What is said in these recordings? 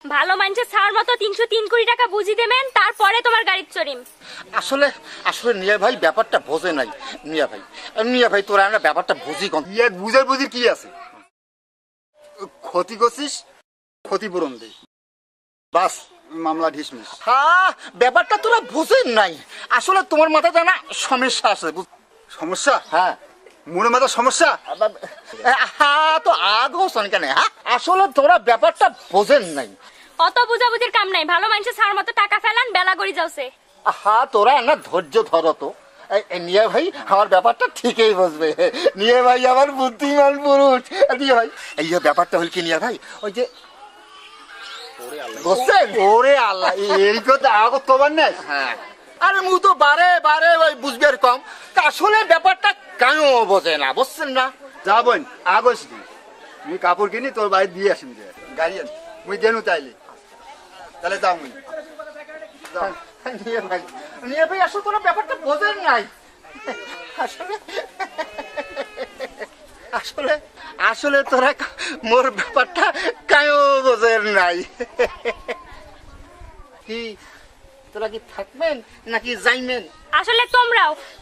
ভালো মানুষে ছাড় মতো 303 কোটি টাকা বুঝি দেবেন, তারপরে তোমার গাড়ির চড়িম। আসলে আসলে মিয়া ভাই ব্যাপারটা বোঝে নাই। মিয়া ভাই তোরা আমরা ব্যাপারটা বুঝি কোন ইয়ে বুঝার বুঝির কি আছে? ক্ষতি করছিস, ক্ষতিপূরণ দে, বাস মামলা ঢিসমিস। হ্যাঁ, ব্যাপারটা তোরা বুঝেন নাই। আসলে তোমার মাথায় জানা সমস্যা আছে। সমস্যা? হ্যাঁ মনে মাথা সমস্যা? হ্যাঁ, তো আগো শোন কেন? হ্যাঁ, আসলে তোরা ব্যাপারটা বোঝেন নাই। অত বুঝাবুঝির কাম নাই, ভালো মানুষে ছাড় মতো টাকা ফেলান, বেলা গড়ি যাওছে। হ্যাঁ, তোরা না ধৈর্য ধরো তো। নিয়ে ভাই আমার ব্যাপারটা ঠিকই বুঝবে। নিয়ে ভাই আমার বুদ্ধিমান পুরুষ। নিয়ে ভাই এই যে ব্যাপারটা হল কি নিয়ে ভাই, ওই যে বুঝছেন? ওরে আল্লাহ, এই কথা আগত কবার নাই? হ্যাঁ, আরে মু তো বারে বারে ওই বুঝবে আর কম। তা আসলে ব্যাপারটা কেন বোঝে না, বুঝছেন না? যা বোন আগস দি, মুই কাপড় কিনি তোর বাড়ি দিয়ে আসিম যে গাড়ি মুই দেনু তাইলে, তাহলে যাও মুই যাও। নিয়ে ভাই আসলে তোরা ব্যাপারটা বোঝেন নাই। আসলে আসলে আসলে তোরা মোর ব্যাপারটা কেন বোঝেন নাই। কি তোরা কি থাকবেন নাকি যাইবেন? আসলে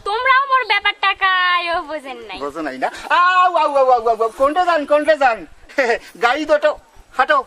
তোমরাও মোর ব্যাপার টাকায়ও বোঝেন নাই। বোঝো নাই না? আউ আউ আউ আউ আউ, কোনটা যান গাড়ি দুটো হাঁটো।